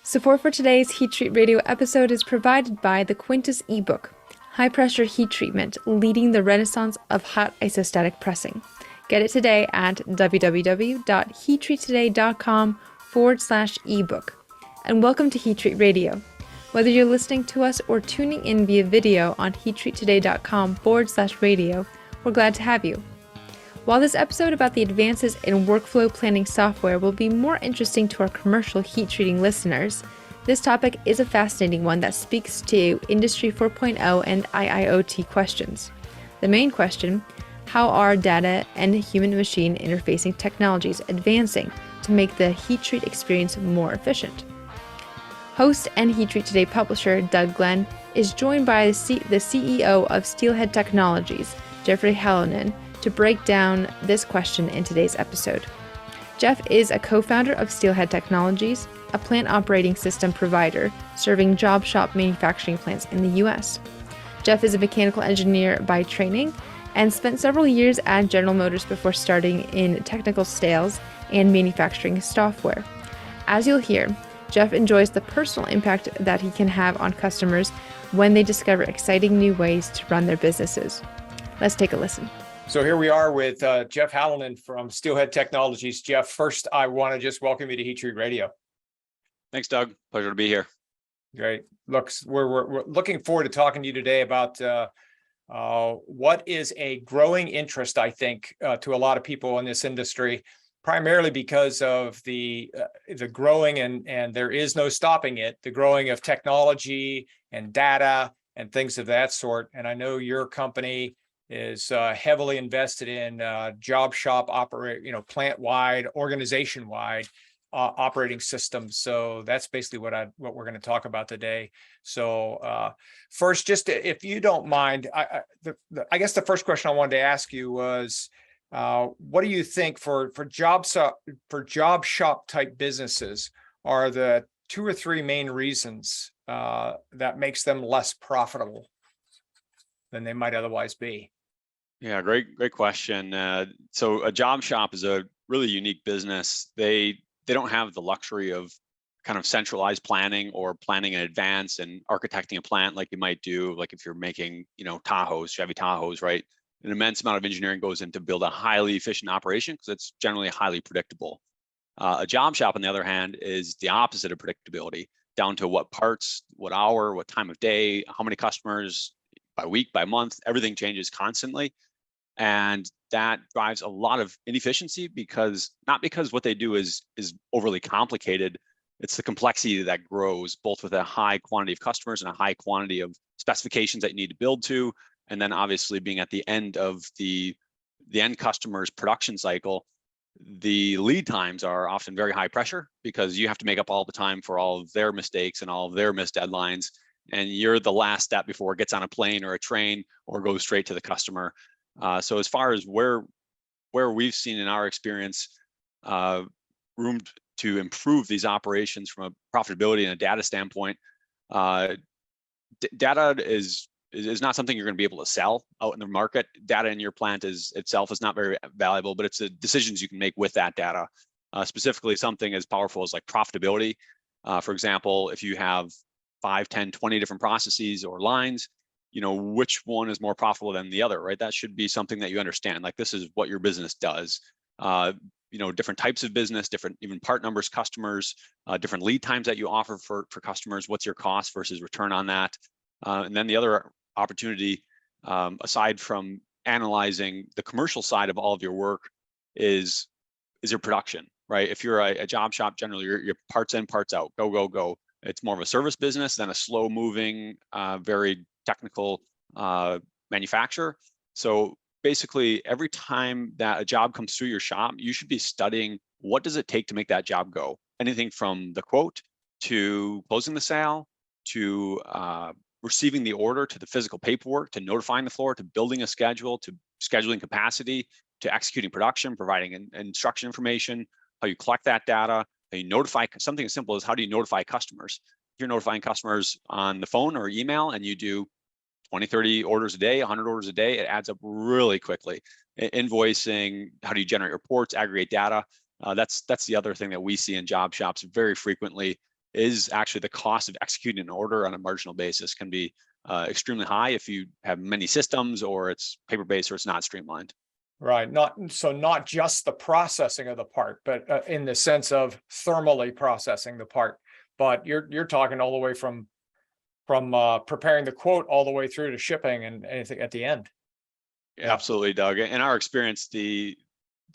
Support for today's Heat Treat Radio episode is provided by the Quintus ebook, High Pressure Heat Treatment, Leading the Renaissance of Hot Isostatic Pressing. Get it today at www.heattreattoday.com/ebook. And welcome to Heat Treat Radio. Whether you're listening to us or tuning in via video on heattreattoday.com/radio, we're glad to have you. While this episode about the advances in workflow planning software will be more interesting to our commercial heat treating listeners, this topic is a fascinating one that speaks to Industry 4.0 and IIoT questions. The main question, how are data and human-machine interfacing technologies advancing to make the heat treat experience more efficient? Host and Heat Treat Today publisher Doug Glenn is joined by the CEO of Steelhead Technologies, Jeffrey Halonen, to break down this question in today's episode. Jeff is a co-founder of Steelhead Technologies, a plant operating system provider serving job shop manufacturing plants in the U.S. Jeff is a mechanical engineer by training and spent several years at General Motors before starting in technical sales and manufacturing software. As you'll hear, Jeff enjoys the personal impact that he can have on customers when they discover exciting new ways to run their businesses. Let's take a listen. So here we are with Jeff Halonen from Steelhead Technologies. Jeff, first, I want to just welcome you to Heat Treat Radio. Thanks, Doug. Pleasure to be here. Great. Look, we're looking forward to talking to you today about what is a growing interest, I think, to a lot of people in this industry, primarily because of the growing, and there is no stopping it, the growing of technology and data and things of that sort. And I know your company is heavily invested in job shop plant-wide, organization-wide operating systems. So that's basically what we're going to talk about today. So first, just if you don't mind, I guess the first question I wanted to ask you was, what do you think for job shop type businesses are the 2 or 3 main reasons that makes them less profitable than they might otherwise be? Yeah, great question. So a job shop is a really unique business. They don't have the luxury of kind of centralized planning or planning in advance and architecting a plant like you might do, like if you're making, Tahoes, Chevy Tahoes, right? An immense amount of engineering goes into build a highly efficient operation because it's generally highly predictable. A job shop, on the other hand, is the opposite of predictability, down to what parts, what hour, what time of day, how many customers, by week, by month, everything changes constantly. And that drives a lot of inefficiency not because what they do is overly complicated. It's the complexity that grows both with a high quantity of customers and a high quantity of specifications that you need to build to. And then obviously being at the end of the end customer's production cycle, the lead times are often very high pressure because you have to make up all the time for all of their mistakes and all of their missed deadlines. And you're the last step before it gets on a plane or a train or goes straight to the customer. So as far as where we've seen in our experience room to improve these operations from a profitability and a data standpoint, data is not something you're going to be able to sell out in the market. Data in your plant itself is not very valuable, but it's the decisions you can make with that data. Specifically, something as powerful as like profitability. For example, if you have 5, 10, 20 different processes or lines, which one is more profitable than the other, right? That should be something that you understand. Like, this is what your business does. Different types of business, different even part numbers, customers, different lead times that you offer for customers. What's your cost versus return on that? And then the other opportunity, aside from analyzing the commercial side of all of your work, is your production, right? If you're a job shop, generally you're parts in, parts out, go, go, go. It's more of a service business than a slow moving, very technical manufacturer. So basically, every time that a job comes through your shop, you should be studying what does it take to make that job go. Anything from the quote to closing the sale to receiving the order to the physical paperwork to notifying the floor to building a schedule to scheduling capacity to executing production, providing instruction information, how you collect that data, how you notify. Something as simple as how do you notify customers? If you're notifying customers on the phone or email and you do 20, 30 orders a day, 100 orders a day, it adds up really quickly. invoicing, how do you generate reports, aggregate data. That's the other thing that we see in job shops very frequently, is actually the cost of executing an order on a marginal basis can be extremely high if you have many systems, or it's paper-based, or it's not streamlined. Right. Not just the processing of the part, but in the sense of thermally processing the part. But you're talking all the way from preparing the quote all the way through to shipping and anything at the end. Yeah. Absolutely, Doug. In our experience, the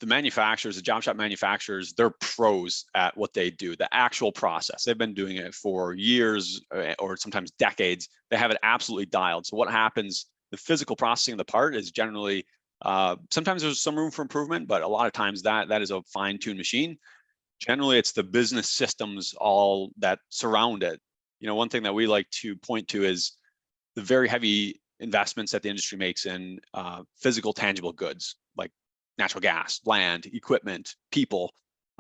manufacturers, the job shop manufacturers, they're pros at what they do, the actual process. They've been doing it for years or sometimes decades. They have it absolutely dialed. So what happens, the physical processing of the part is generally, sometimes there's some room for improvement, but a lot of times that is a fine-tuned machine. Generally, it's the business systems all that surround it. One thing that we like to point to is the very heavy investments that the industry makes in physical, tangible goods, like natural gas, land, equipment, people,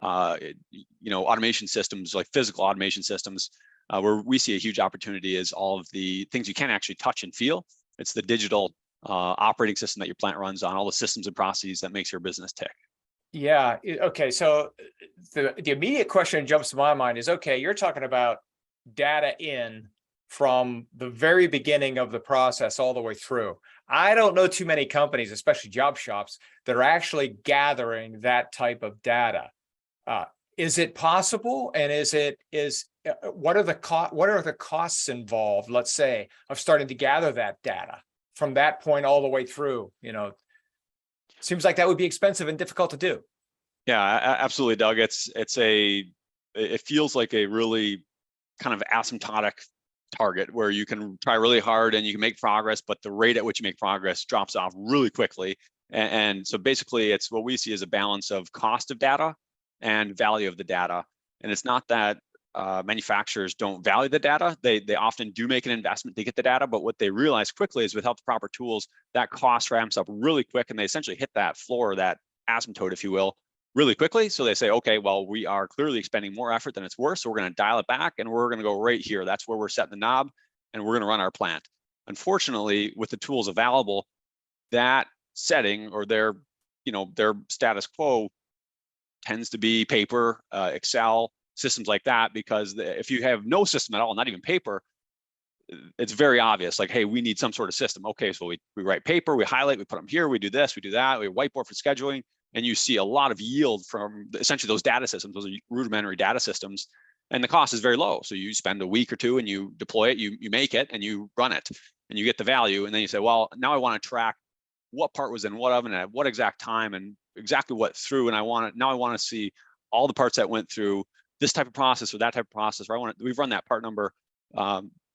automation systems, like physical automation systems. Where we see a huge opportunity is all of the things you can't actually touch and feel. It's the digital operating system that your plant runs on, all the systems and processes that makes your business tick. Yeah. Okay. So the immediate question that jumps to my mind is, okay, you're talking about data in from the very beginning of the process all the way through. I don't know too many companies, especially job shops, that are actually gathering that type of data. Is it possible? And what are the costs involved, let's say, of starting to gather that data from that point all the way through? Seems like that would be expensive and difficult to do. Yeah, absolutely, Doug. It feels like a really kind of asymptotic target where you can try really hard and you can make progress, but the rate at which you make progress drops off really quickly. And so basically, it's what we see as a balance of cost of data and value of the data. And it's not that manufacturers don't value the data. They often do make an investment to get the data, but what they realize quickly is without the proper tools, that cost ramps up really quick, and they essentially hit that floor, that asymptote, if you will, really quickly. So they say, okay, well, we are clearly expending more effort than it's worth, so we're going to dial it back, and we're going to go right here. That's where we're setting the knob, and we're going to run our plant. Unfortunately, with the tools available, that setting or their status quo tends to be paper, Excel, systems like that, because if you have no system at all, not even paper, it's very obvious, like, hey, we need some sort of system. Okay, so we write paper, we highlight, we put them here, we do this, we do that, we whiteboard for scheduling, and you see a lot of yield from essentially those data systems, those are rudimentary data systems, and the cost is very low. So you spend a week or two and you deploy it, you make it, and you run it, and you get the value, and then you say, well, now I want to track what part was in what oven at what exact time and exactly what through, and I want to see all the parts that went through this type of process or that type of process, or we've run that part number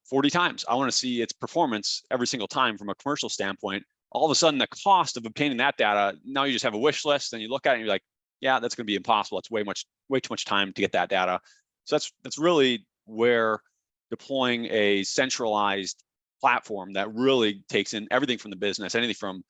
40 times. I want to see its performance every single time from a commercial standpoint. All of a sudden, the cost of obtaining that data, now you just have a wish list, and you look at it and you're like, yeah, that's going to be impossible. It's way too much time to get that data. So that's really where deploying a centralized platform that really takes in everything from the business, anything from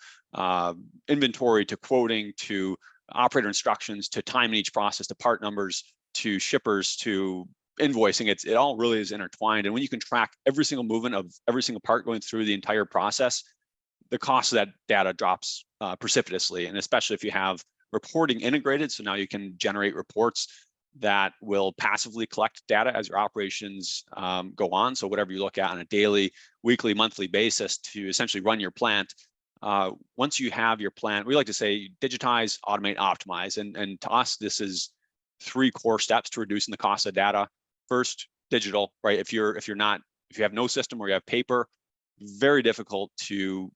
inventory to quoting to operator instructions to time in each process to part numbers to shippers to invoicing, it all really is intertwined. And when you can track every single movement of every single part going through the entire process, the cost of that data drops precipitously. And especially if you have reporting integrated, so now you can generate reports that will passively collect data as your operations go on. So whatever you look at on a daily, weekly, monthly basis to essentially run your plant. Once you have your plant, we like to say digitize, automate, optimize. And to us, this is 3 core steps to reducing the cost of data. First, digital, right? If you have no system or you have paper, very difficult to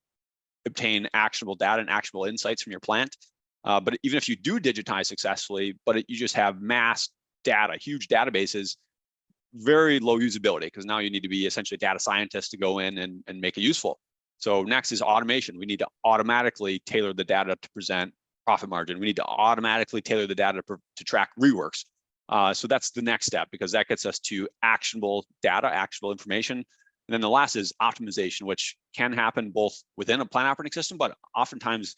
obtain actionable data and actionable insights from your plant. But even if you do digitize successfully, but you just have mass data, huge databases, very low usability, because now you need to be essentially a data scientist to go in and make it useful. So next is automation. We need to automatically tailor the data to present profit margin. We need to automatically tailor the data to track reworks. So that's the next step, because that gets us to actionable data, actionable information. And then the last is optimization, which can happen both within a plant operating system, but oftentimes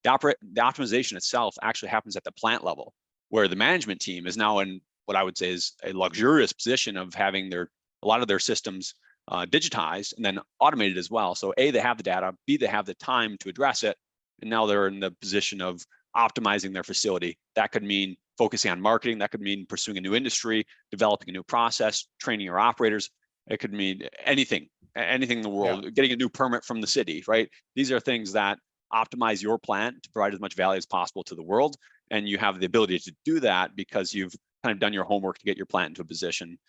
the optimization itself actually happens at the plant level, where the management team is now in what I would say is a luxurious position of having a lot of their systems digitized and then automated as well. So A, they have the data, B, they have the time to address it, and now they're in the position of optimizing their facility. That could mean focusing on marketing. That could mean pursuing a new industry, developing a new process, training your operators. It could mean anything in the world, getting a new permit from the city, right? These are things that optimize your plant to provide as much value as possible to the world. And you have the ability to do that because you've kind of done your homework to get your plant into a position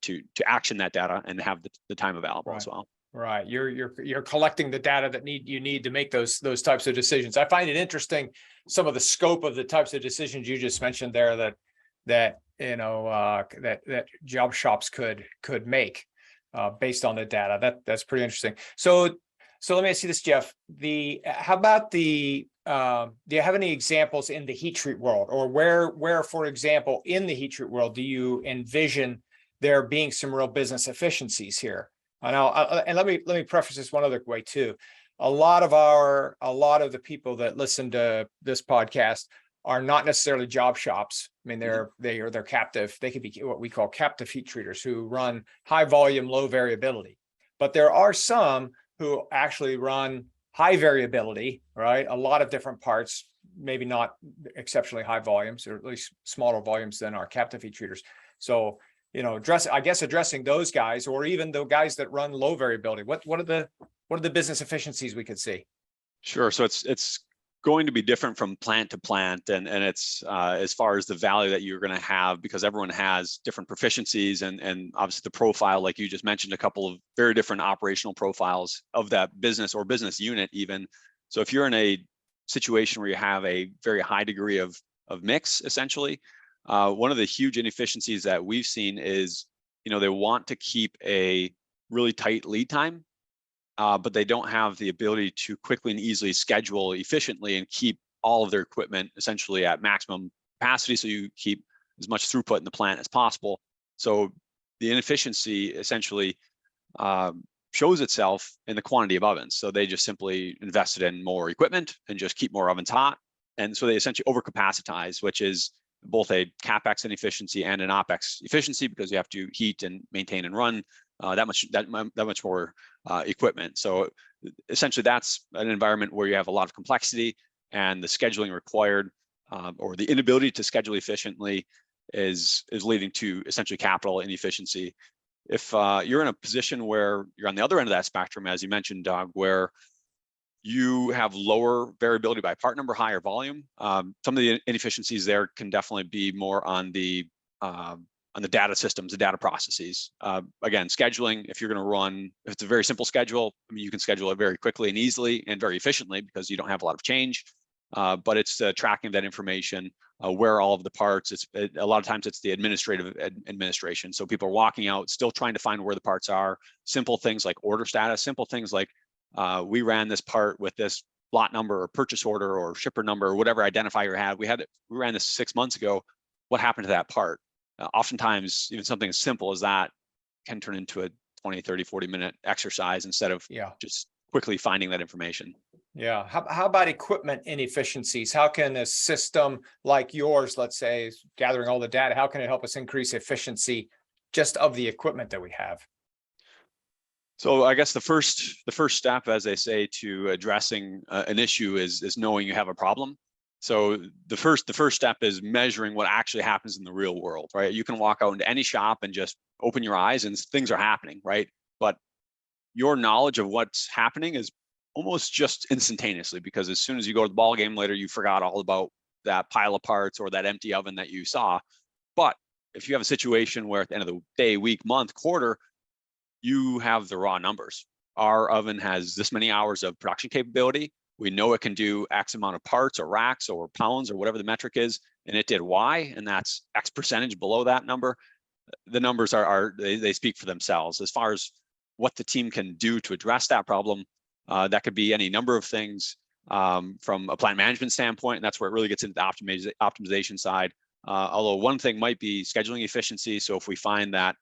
to action that data and have the time available as well. Right. You're collecting the data that you need to make those types of decisions. I find it interesting, some of the scope of the types of decisions you just mentioned there that job shops could make based on the data. That's pretty interesting. So let me ask you this, Jeff. How about do you have any examples in the heat treat world, or where, for example, in the heat treat world, do you envision there being some real business efficiencies here? And let me preface this one other way too. A lot of the people that listen to this podcast are not necessarily job shops. I mean, they're captive. They could be what we call captive heat treaters who run high volume, low variability. But there are some who actually run high variability, right? A lot of different parts, maybe not exceptionally high volumes, or at least smaller volumes than our captive heat treaters. So, addressing those guys, or even the guys that run low variability, what are the business efficiencies we could see? Sure. So it's going to be different from plant to plant, and it's as far as the value that you're going to have, because everyone has different proficiencies and obviously the profile, like you just mentioned, a couple of very different operational profiles of that business or business unit even. So if you're in a situation where you have a very high degree of mix, essentially, one of the huge inefficiencies that we've seen is, they want to keep a really tight lead time, but they don't have the ability to quickly and easily schedule efficiently and keep all of their equipment essentially at maximum capacity, so you keep as much throughput in the plant as possible. So the inefficiency essentially shows itself in the quantity of ovens. So they just simply invested in more equipment and just keep more ovens hot. And so they essentially overcapacitize, which is both a CapEx inefficiency and an OpEx efficiency, because you have to heat and maintain and run that much more equipment. So essentially, that's an environment where you have a lot of complexity, and the scheduling required or the inability to schedule efficiently is leading to essentially capital inefficiency. If you're in a position where you're on the other end of that spectrum, as you mentioned, Doug, where you have lower variability by part number, higher volume, some of the inefficiencies there can definitely be more on the data systems, the data processes. Again, scheduling, if it's a very simple schedule, I mean, you can schedule it very quickly and easily and very efficiently because you don't have a lot of change. But it's tracking that information, where all of the parts, a lot of times it's the administrative administration. So people are walking out, still trying to find where the parts are. Simple things like order status, simple things like, we ran this part with this lot number or purchase order or shipper number or whatever identifier you had. We ran this 6 months ago. What happened to that part? Oftentimes, even something as simple as that can turn into a 20, 30, 40-minute exercise instead of just quickly finding that information. Yeah. How about equipment inefficiencies? How can a system like yours, let's say, gathering all the data, how can it help us increase efficiency just of the equipment that we have? So I guess the first step, as they say, to addressing an issue is knowing you have a problem. So the first step is measuring what actually happens in the real world, right? You can walk out into any shop and just open your eyes and things are happening, right? But your knowledge of what's happening is almost just instantaneously, because as soon as you go to the ball game later, you forgot all about that pile of parts or that empty oven that you saw. But if you have a situation where at the end of the day, week, month, quarter, you have the raw numbers. Our oven has this many hours of production capability. We know it can do X amount of parts or racks or pounds or whatever the metric is, and it did Y, and that's X percentage below that number. The numbers they speak for themselves. As far as what the team can do to address that problem, that could be any number of things from a plant management standpoint, and that's where it really gets into the optimization side. Although one thing might be scheduling efficiency. So if we find that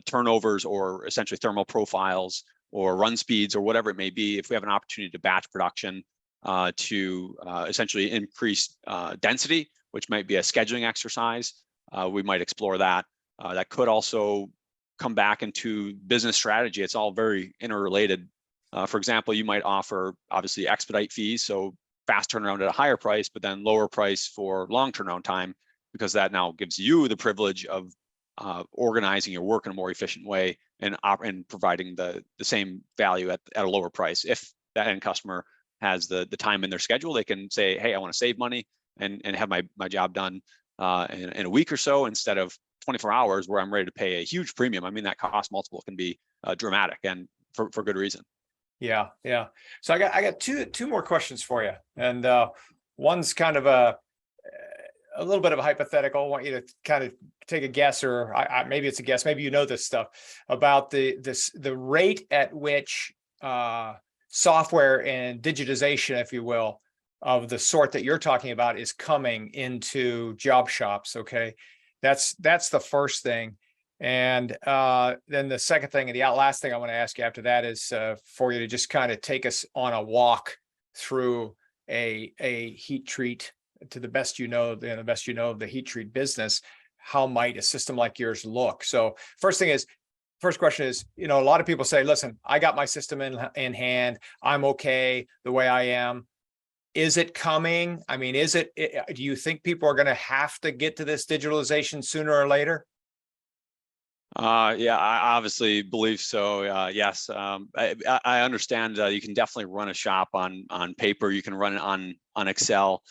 turnovers or essentially thermal profiles or run speeds or whatever it may be, if we have an opportunity to batch production to essentially increase density, which might be a scheduling exercise, we might explore that. That could also come back into business strategy. It's all very interrelated. For example, you might offer obviously expedite fees. So fast turnaround at a higher price, but then lower price for long turnaround time, because that now gives you the privilege of organizing your work in a more efficient way and providing the same value at a lower price. If that end customer has the time in their schedule, they can say, hey, I want to save money and have my job done in a week or so instead of 24 hours where I'm ready to pay a huge premium. I mean, that cost multiple can be dramatic, and for good reason. Yeah. So I got two more questions for you, and one's kind of a little bit of a hypothetical. I want you to kind of take a guess, or maybe it's a guess. Maybe you know this stuff about the rate at which software and digitization, if you will, of the sort that you're talking about is coming into job shops. Okay, that's the first thing. And then the second thing, and the last thing I want to ask you after that is for you to just kind of take us on a walk through a heat treat to the best you know, of the heat treat business. How might a system like yours look? So first question is, a lot of people say, listen, I got my system in hand. I'm okay the way I am. Is it coming? I mean, do you think people are going to have to get to this digitalization sooner or later? Yeah, I obviously believe so. Yes, I understand you can definitely run a shop on paper. You can run it on Excel.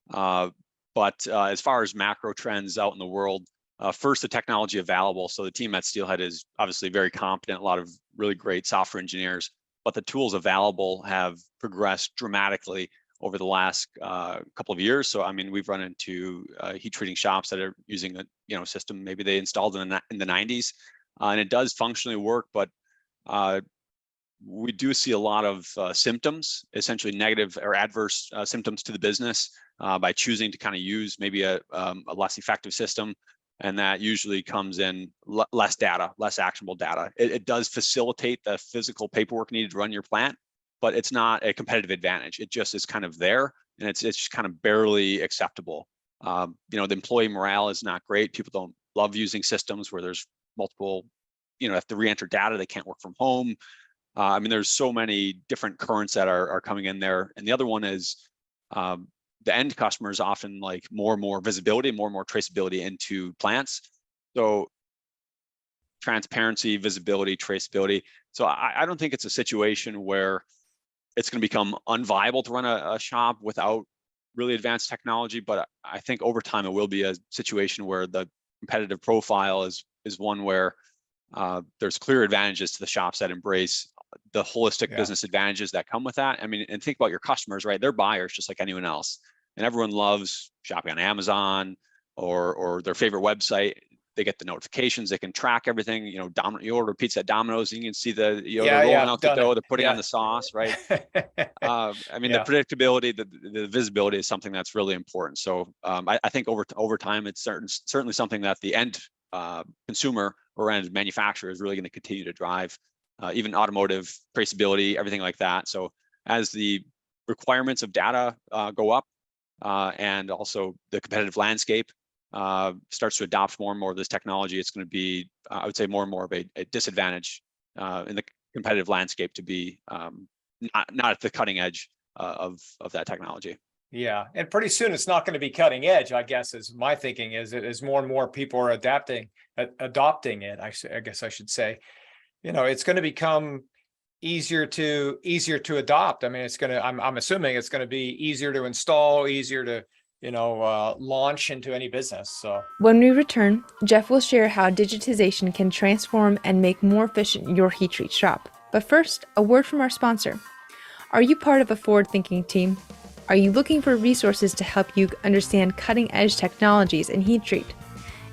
But as far as macro trends out in the world, first, the technology available. So the team at Steelhead is obviously very competent, a lot of really great software engineers, but the tools available have progressed dramatically over the last couple of years. So, I mean, we've run into heat treating shops that are using a system maybe they installed in the 90s, and it does functionally work, but we do see a lot of symptoms, essentially negative or adverse symptoms to the business by choosing to kind of use maybe a less effective system. And that usually comes in less data, less actionable data. It does facilitate the physical paperwork needed to run your plant, but it's not a competitive advantage. It just is kind of there, and it's just kind of barely acceptable. The employee morale is not great. People don't love using systems where there's multiple, have to re-enter data. They can't work from home. I mean, there's so many different currents that are coming in there. And the other one is the end customers often like more and more visibility, more and more traceability into plants. So transparency, visibility, traceability. So I don't think it's a situation where it's going to become unviable to run a shop without really advanced technology. But I think over time, it will be a situation where the competitive profile is one where there's clear advantages to the shops that embrace the holistic business advantages that come with that. I mean, and think about your customers, right? They're buyers just like anyone else. And everyone loves shopping on Amazon or their favorite website. They get the notifications, they can track everything. You order pizza at Domino's, and you can see they're rolling out the dough, they're putting on the sauce, right? I mean, the predictability, the visibility is something that's really important. So I think over time, it's certainly something that the end consumer or end manufacturer is really going to continue to drive, even automotive traceability, everything like that. So as the requirements of data go up, and also the competitive landscape starts to adopt more and more of this technology, it's going to be, I would say, more and more of a disadvantage in the competitive landscape to be not at the cutting edge of that technology. Yeah, and pretty soon it's not going to be cutting edge, I guess, is my thinking. As more and more people are adopting it, I guess I should say, it's going to become easier to adopt. I mean, I'm assuming it's going to be easier to install, easier to launch into any business. So when we return, Jeff will share how digitization can transform and make more efficient your heat treat shop. But first, a word from our sponsor. Are you part of a forward-thinking team? Are you looking for resources to help you understand cutting-edge technologies in heat treat?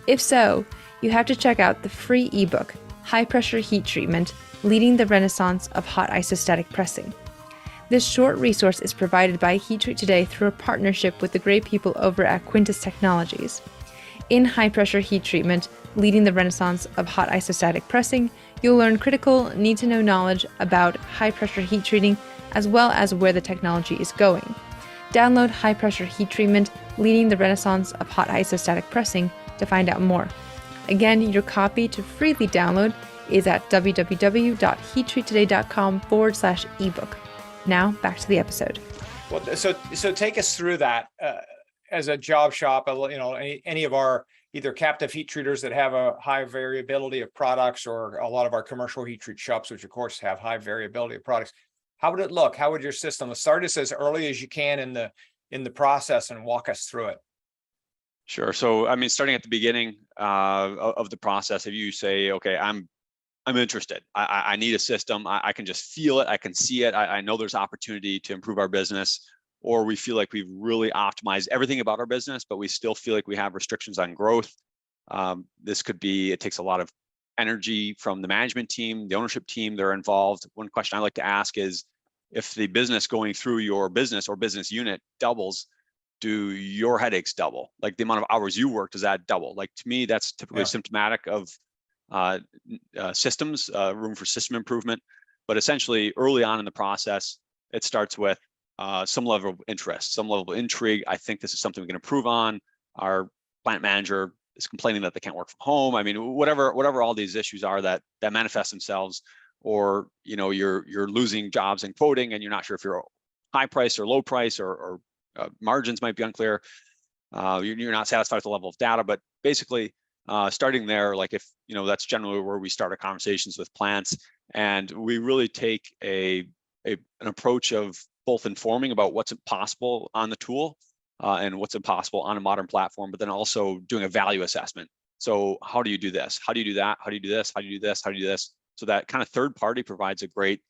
If so, you have to check out the free ebook, High Pressure Heat Treatment, Leading the Renaissance of Hot Isostatic Pressing. This short resource is provided by Heat Treat Today through a partnership with the great people over at Quintus Technologies. In High Pressure Heat Treatment, Leading the Renaissance of Hot Isostatic Pressing, you'll learn critical, need-to-know knowledge about high-pressure heat treating, as well as where the technology is going. Download High Pressure Heat Treatment, Leading the Renaissance of Hot Isostatic Pressing to find out more. Again, your copy to freely download is at www.heattreattoday.com/ebook. Now, back to the episode. Well, so take us through that as a job shop. Any of our either captive heat treaters that have a high variability of products, or a lot of our commercial heat treat shops, which of course have high variability of products. How would it look? How would your system start us as early as you can in the process and walk us through it? Sure. So, I mean, starting at the beginning of the process, if you say, okay, I'm interested, I need a system, I can just feel it, I can see it, I know there's opportunity to improve our business, or we feel like we've really optimized everything about our business, but we still feel like we have restrictions on growth. This could be, it takes a lot of energy from the management team, the ownership team, they're involved. One question I like to ask is, if the business going through your business or business unit doubles, do your headaches double? Like the amount of hours you work, does that double? Like, to me, that's typically symptomatic of systems, room for system improvement. But essentially, early on in the process, it starts with some level of interest, some level of intrigue. I think this is something we can improve on. Our plant manager is complaining that they can't work from home. I mean, whatever all these issues are that manifest themselves, or you're losing jobs in quoting, and you're not sure if you're high price or low price, or margins might be unclear. You're not satisfied with the level of data, but basically, starting there, like, if that's generally where we start our conversations with plants, and we really take an approach of both informing about what's possible on the tool and what's impossible on a modern platform, but then also doing a value assessment. So how do you do this? How do you do that? How do you do this? How do you do this? How do you do this? So that kind of third party provides a great,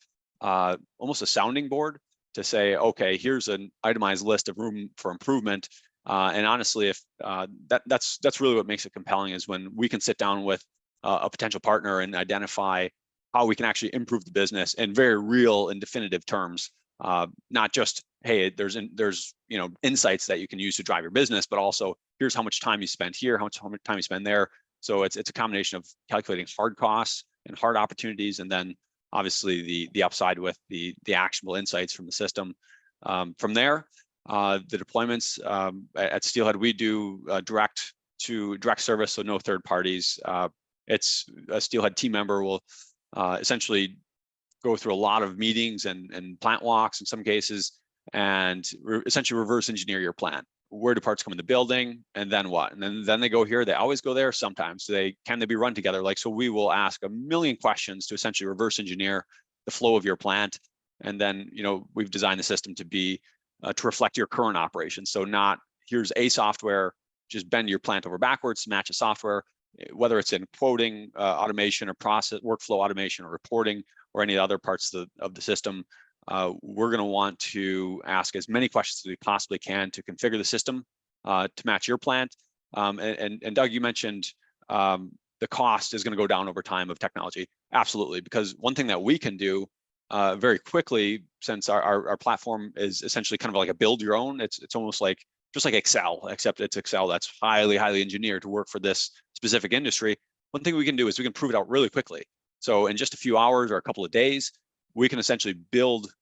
almost a sounding board to say, okay, here's an itemized list of room for improvement. And honestly, if that's really what makes it compelling, is when we can sit down with a potential partner and identify how we can actually improve the business in very real and definitive terms. Not just, hey, there's insights that you can use to drive your business, but also here's how much time you spend here, how much time you spend there. So it's a combination of calculating hard costs and hard opportunities, and then obviously the upside with the actionable insights from the system. From there, the deployments at Steelhead, we do direct service, so no third parties. It's a Steelhead team member will essentially go through a lot of meetings and plant walks in some cases, and essentially reverse engineer your plan. Where do parts come in the building, and then what? And then they go here. They always go there. Sometimes can they be run together? Like, so we will ask a million questions to essentially reverse engineer the flow of your plant. And then, we've designed the system to be to reflect your current operations. So not, here's a software, just bend your plant over backwards to match a software, whether it's in quoting, automation, or process workflow automation, or reporting, or any other parts of the system. We're going to want to ask as many questions as we possibly can to configure the system to match your plant. And Doug, you mentioned the cost is going to go down over time of technology. Absolutely, because one thing that we can do very quickly, since our platform is essentially kind of like a build your own, it's almost like just like Excel, except it's Excel that's highly engineered to work for this specific industry. One thing we can do is we can prove it out really quickly. So in just a few hours or a couple of days, we can essentially build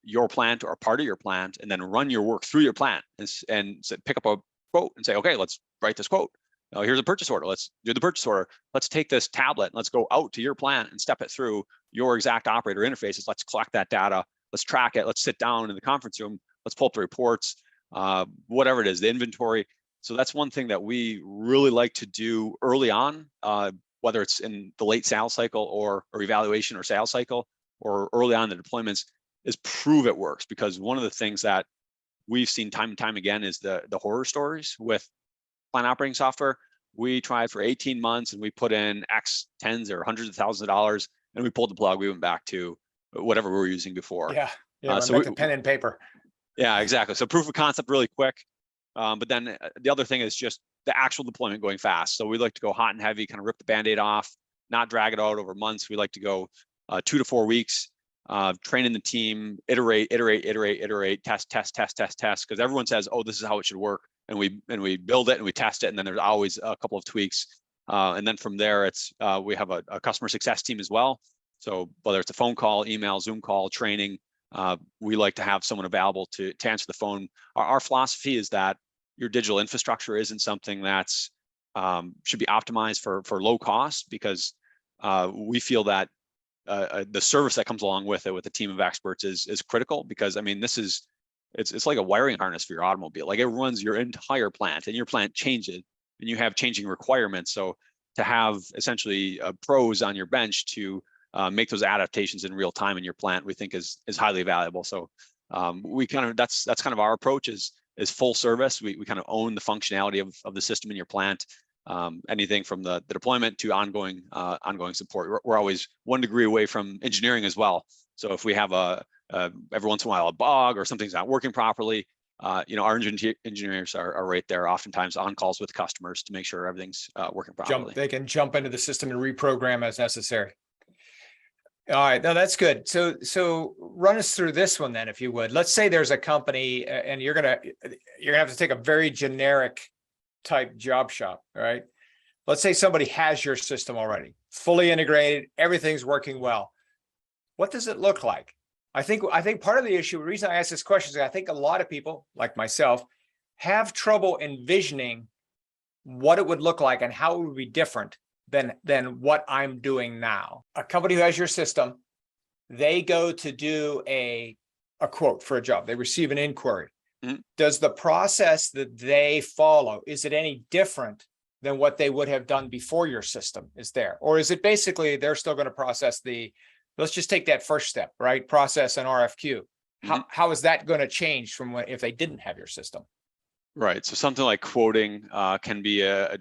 your plant or a part of your plant, and then run your work through your plant, and pick up a quote and say, okay, let's write this quote. Here's a purchase order. Let's do the purchase order. Let's take this tablet and let's go out to your plant and step it through your exact operator interfaces. Let's collect that data. Let's track it. Let's sit down in the conference room. Let's pull up the reports, whatever it is, the inventory. So that's one thing that we really like to do early on, whether it's in the late sales cycle or evaluation or sales cycle, or early on in the deployments, is prove it works. Because one of the things that we've seen time and time again is the horror stories with plant operating software. We tried for 18 months and we put in X tens or hundreds of thousands of dollars, and we pulled the plug. We went back to whatever we were using before. Yeah. So back to pen and paper. Yeah, exactly. So proof of concept really quick. But then the other thing is just the actual deployment going fast. So we like to go hot and heavy, kind of rip the Band-Aid off, not drag it out over months. We like to go 2 to 4 weeks, training the team, iterate, test, because everyone says, oh, this is how it should work. And we build it and we test it, and then there's always a couple of tweaks. And then from there, it's we have a customer success team as well. So whether it's a phone call, email, Zoom call, training, we like to have someone available to answer the phone. Our philosophy is that your digital infrastructure isn't something that's should be optimized for low cost, because we feel that the service that comes along with it, with a team of experts, is critical. Because I mean, this is it's like a wiring harness for your automobile. Like it runs your entire plant, and your plant changes, and you have changing requirements. So to have essentially pros on your bench to make those adaptations in real time in your plant, we think is highly valuable. So we kind of that's kind of our approach is full service. We kind of own the functionality of the system in your plant. Anything from the deployment to ongoing support. We're always 1 degree away from engineering as well. So if we have every once in a while a bug or something's not working properly, our engineers are right there, oftentimes on calls with customers to make sure everything's working properly. They can jump into the system and reprogram as necessary. All right, no, that's good. So run us through this one then, if you would. Let's say there's a company, and you're gonna have to take a very generic type job shop, right? Let's say somebody has your system already, fully integrated, everything's working well. What does it look like? I think part of the issue, the reason I ask this question is I think a lot of people, like myself, have trouble envisioning what it would look like and how it would be different than what I'm doing now. A company who has your system, they go to do a quote for a job. They receive an inquiry. Mm-hmm. Does the process that they follow, is it any different than what they would have done before your system is there? Or is it basically they're still going to process let's just take that first step, right? Process an RFQ. Mm-hmm. How is that going to change from if they didn't have your system? Right. So something like quoting can be a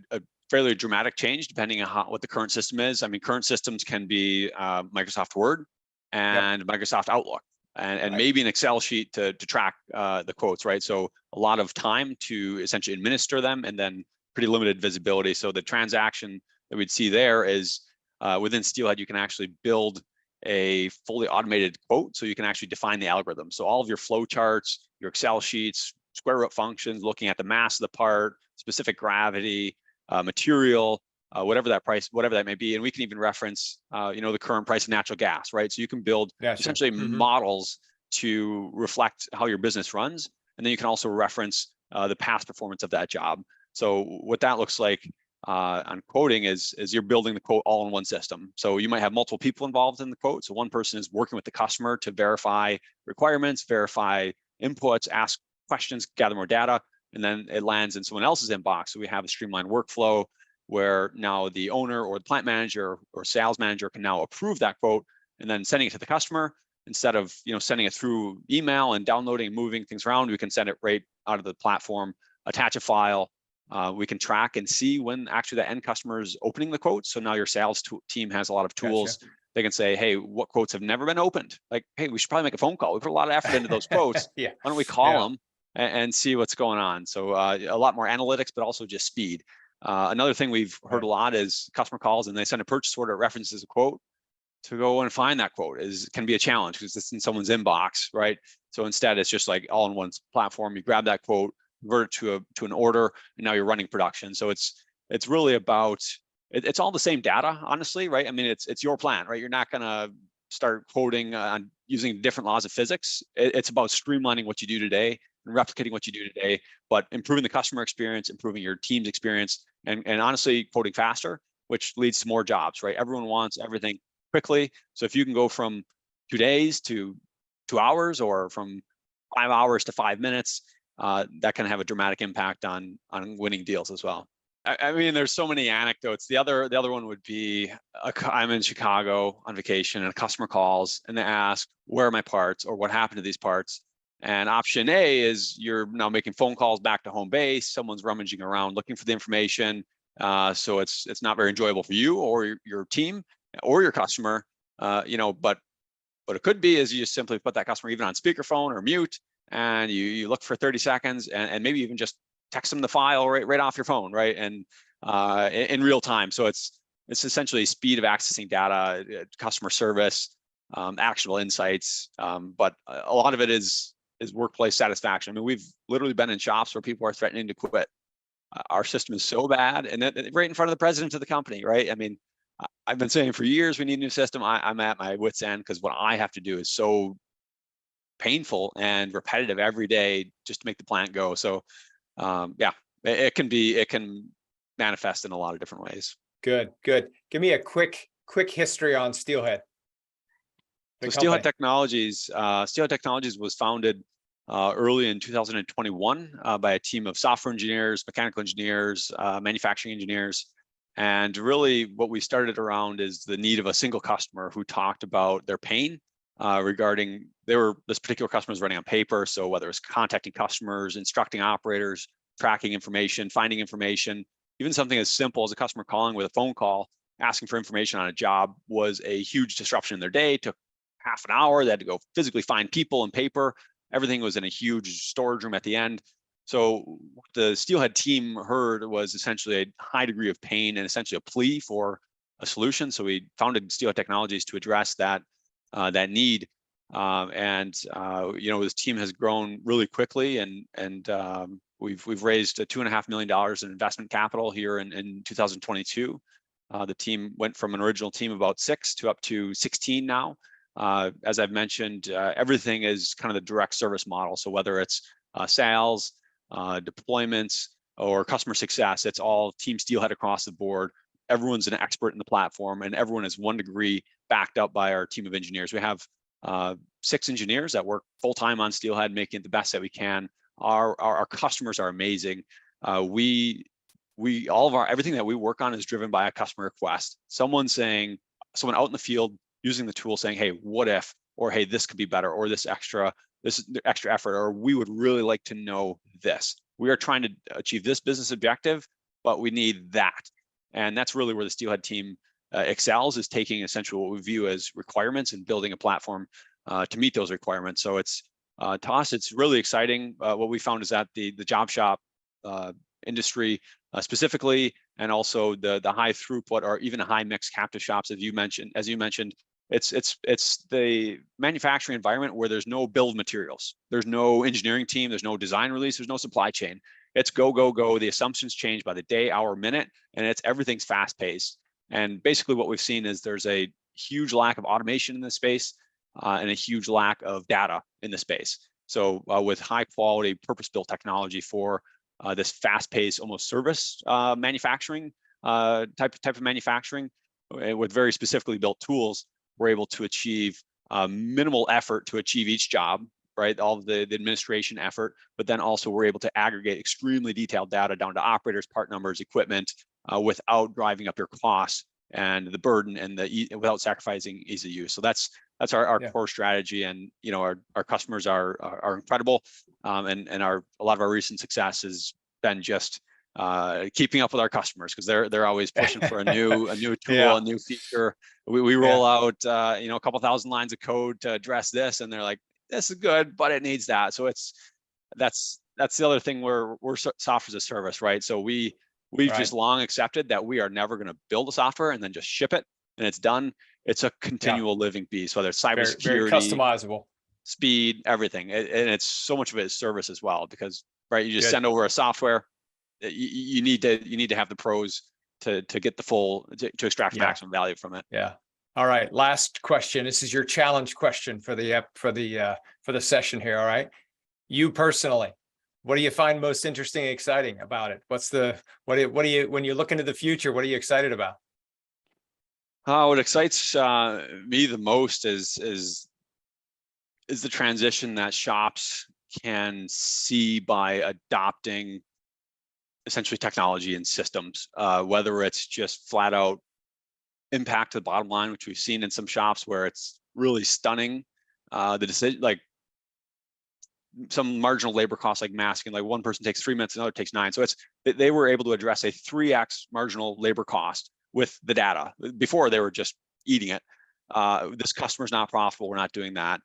fairly dramatic change depending on what the current system is. I mean, current systems can be Microsoft Word and Microsoft Outlook, and maybe an Excel sheet to track the quotes, right? So a lot of time to essentially administer them, and then pretty limited visibility. So the transaction that we'd see there is within Steelhead, you can actually build a fully automated quote, so you can actually define the algorithm. So all of your flow charts, your Excel sheets, square root functions, looking at the mass of the part, specific gravity, material, whatever that may be. And we can even reference, the current price of natural gas, right? So you can build essentially models to reflect how your business runs. And then you can also reference the past performance of that job. So what that looks like on quoting is you're building the quote all in one system. So you might have multiple people involved in the quote. So one person is working with the customer to verify requirements, verify inputs, ask questions, gather more data, and then it lands in someone else's inbox. So we have a streamlined workflow where now the owner or the plant manager or sales manager can now approve that quote and then sending it to the customer. Instead of sending it through email and downloading and moving things around, we can send it right out of the platform, attach a file. We can track and see when actually the end customer is opening the quote. So now your sales team has a lot of tools. Gotcha. They can say, hey, what quotes have never been opened? Like, hey, we should probably make a phone call. We put a lot of effort into those quotes. Why don't we call them and see what's going on? So a lot more analytics, but also just speed. Another thing we've heard a lot is customer calls and they send a purchase order that references a quote. To go and find that quote can be a challenge because it's in someone's inbox, right? So instead, it's just like all in one platform. You grab that quote, convert it to an order, and now you're running production. So it's really about it's all the same data, honestly, right? I mean, it's your plan, right? You're not gonna start quoting on using different laws of physics. It's about streamlining what you do today and replicating what you do today, but improving the customer experience, improving your team's experience, and honestly quoting faster, which leads to more jobs, right? Everyone wants everything quickly. So if you can go from 2 days to 2 hours, or from 5 hours to 5 minutes, that can have a dramatic impact on winning deals as well. I mean, there's so many anecdotes. The other one would be I'm in Chicago on vacation and a customer calls and they ask, where are my parts, or what happened to these parts? And option A is you're now making phone calls back to home base. Someone's rummaging around looking for the information. So it's not very enjoyable for you or your team or your customer, but what it could be is you just simply put that customer even on speakerphone or mute, and you look for 30 seconds and maybe even just text them the file right off your phone, right? And in real time. So it's essentially speed of accessing data, customer service, actionable insights, but a lot of it is workplace satisfaction. I mean, we've literally been in shops where people are threatening to quit. Our system is so bad, and right in front of the president of the company, right? I mean, I've been saying for years we need a new system. I'm at my wit's end because what I have to do is so painful and repetitive every day just to make the plant go. So it can manifest in a lot of different ways. Good. Give me a quick history on Steelhead. So Steelhead Technologies was founded early in 2021 by a team of software engineers, mechanical engineers, manufacturing engineers. And really what we started around is the need of a single customer who talked about their pain regarding this particular customer is running on paper. So whether it's contacting customers, instructing operators, tracking information, finding information, even something as simple as a customer calling with a phone call, asking for information on a job was a huge disruption in their day. Took half an hour. They had to go physically find people and paper. Everything was in a huge storage room at the end. So what the Steelhead team heard was essentially a high degree of pain and essentially a plea for a solution. So we founded Steelhead Technologies to address that need. This team has grown really quickly, and we've raised $2.5 million in investment capital here in 2022. The team went from an original team of about 6 to up to 16 now. As I've mentioned, everything is kind of the direct service model. So whether it's sales, deployments, or customer success, it's all Team Steelhead across the board. Everyone's an expert in the platform, and everyone is 1 degree backed up by our team of engineers. We have 6 engineers that work full-time on Steelhead, making it the best that we can. Our customers are amazing. Everything that we work on is driven by a customer request. Someone out in the field using the tool saying, hey, what if, or hey, this could be better, or this extra effort, or we would really like to know this. We are trying to achieve this business objective, but we need that. And that's really where the Steelhead team excels, is taking essentially what we view as requirements and building a platform to meet those requirements. So it's to us, it's really exciting. What we found is that the job shop industry specifically, and also the high throughput or even high mix captive shops, as you mentioned, it's the manufacturing environment where there's no build materials, there's no engineering team, there's no design release, there's no supply chain. It's go, go, go. The assumptions change by the day, hour, minute, and everything's fast paced. And basically what we've seen is there's a huge lack of automation in this space and a huge lack of data in the space. So with high quality purpose-built technology for this fast-paced, almost service manufacturing type of manufacturing, with very specifically built tools, we're able to achieve minimal effort to achieve each job, right? All of the administration effort, but then also we're able to aggregate extremely detailed data down to operators, part numbers, equipment, without driving up your costs and the burden, and without sacrificing ease of use. So that's our core strategy, and our customers are incredible, and a lot of our recent success has been just keeping up with our customers, because they're always pushing for a new tool, a new feature. We roll out a couple thousand lines of code to address this, and they're like, this is good, but it needs that. So that's the other thing where we're software as a service, right? So we've just long accepted that we are never going to build a software and then just ship it and it's done. It's a continual living beast, whether it's cybersecurity, very customizable, speed, everything, and it's so much of it is service as well, because you just send over a software. You need to have the pros to get the full to extract maximum value from it. Yeah. All right. Last question. This is your challenge question for the session here. All right. You personally, what do you find most interesting and exciting about it? What do you when you look into the future, what are you excited about? What excites me the most is the transition that shops can see by adopting essentially technology and systems, whether it's just flat out impact to the bottom line, which we've seen in some shops where it's really stunning. The decision, like some marginal labor costs, like masking, like one person takes 3 minutes, another takes 9. So they were able to address a 3x marginal labor cost with the data. Before, they were just eating it. This customer's not profitable, we're not doing that.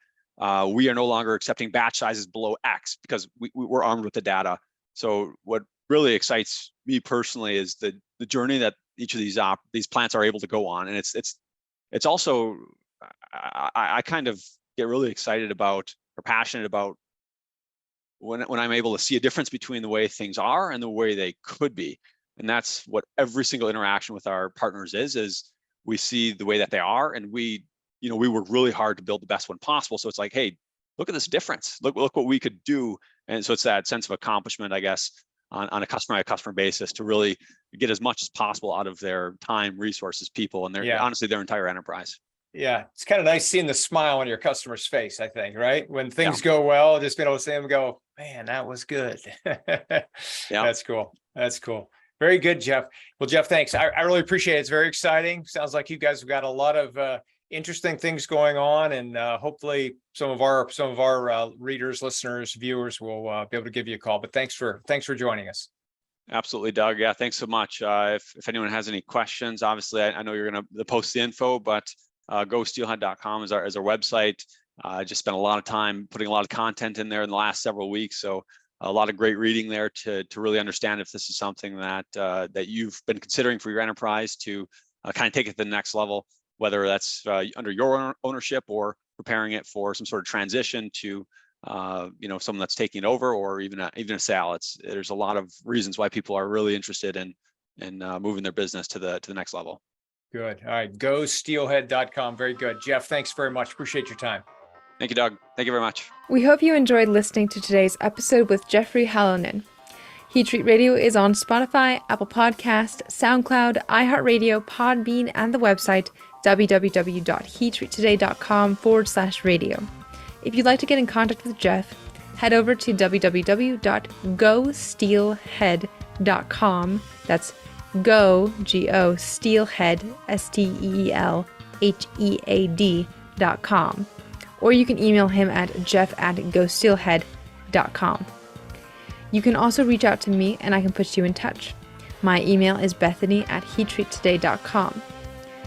We are no longer accepting batch sizes below X because we're armed with the data. So what really excites me personally is the journey that each of these plants are able to go on, and it's also I kind of get really excited about or passionate about when I'm able to see a difference between the way things are and the way they could be. And that's what every single interaction with our partners is we see the way that they are, and we work really hard to build the best one possible. So it's like, hey, look at this difference. Look what we could do. And so it's that sense of accomplishment, I guess, on a customer basis, to really get as much as possible out of their time, resources, people, and honestly their entire enterprise. Yeah, it's kind of nice seeing the smile on your customer's face, I think, right? When things go well, just being able to see them go, man, that was good. Yeah. That's cool. That's cool. Very good, Jeff. Well, Jeff, thanks. I really appreciate it. It's very exciting. Sounds like you guys have got a lot of interesting things going on, and hopefully some of our readers, listeners, viewers will be able to give you a call. But thanks for joining us. Absolutely, Doug. Yeah, thanks so much. If anyone has any questions, obviously I know you're going to post the info, but gosteelhead.com is our website. I just spent a lot of time putting a lot of content in there in the last several weeks, so a lot of great reading there to really understand if this is something that that you've been considering for your enterprise to kind of take it to the next level, whether that's under your ownership or preparing it for some sort of transition to someone that's taking it over, or even a sale. There's a lot of reasons why people are really interested in moving their business to the next level. Good. All right. GoSteelhead.com. Very good. Jeff, thanks very much. Appreciate your time. Thank you, Doug. Thank you very much. We hope you enjoyed listening to today's episode with Jeffrey Halonen. Heat Treat Radio is on Spotify, Apple Podcast, SoundCloud, iHeartRadio, Podbean, and the website www.heattreattoday.com/radio. If you'd like to get in contact with Jeff, head over to www.gosteelhead.com. That's Go, G-O, Steelhead, STEELHEAD.com. Or you can email him at jeff@gosteelhead.com. You can also reach out to me and I can put you in touch. My email is bethany@heattreattoday.com.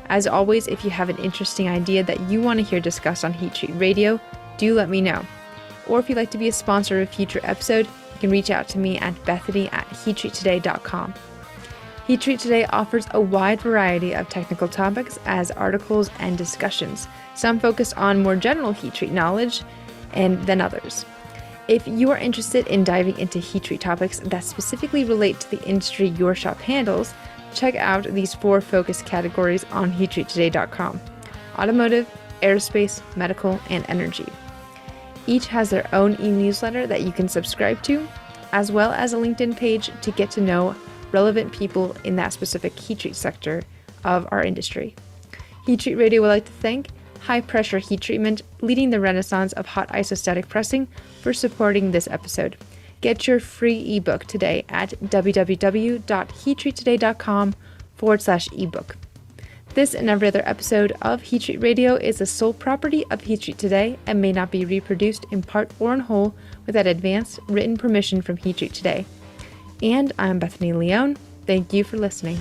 As always, if you have an interesting idea that you want to hear discussed on Heat Treat Radio, do let me know. Or if you'd like to be a sponsor of a future episode, you can reach out to me at bethany@heattreattoday.com. Heat Treat Today offers a wide variety of technical topics as articles and discussions, some focused on more general heat treat knowledge than others. If you are interested in diving into heat treat topics that specifically relate to the industry your shop handles, check out these 4 focus categories on heattreattoday.com: automotive, aerospace, medical, and energy. Each has their own e-newsletter that you can subscribe to, as well as a LinkedIn page to get to know relevant people in that specific heat treat sector of our industry. Heat Treat Radio would like to thank High Pressure Heat Treatment, leading the renaissance of hot isostatic pressing, for supporting this episode. Get your free ebook today at www.heattreattoday.com/ebook. This and every other episode of Heat Treat Radio is the sole property of Heat Treat Today and may not be reproduced in part or in whole without advance written permission from Heat Treat Today. And I'm Bethany Leone. Thank you for listening.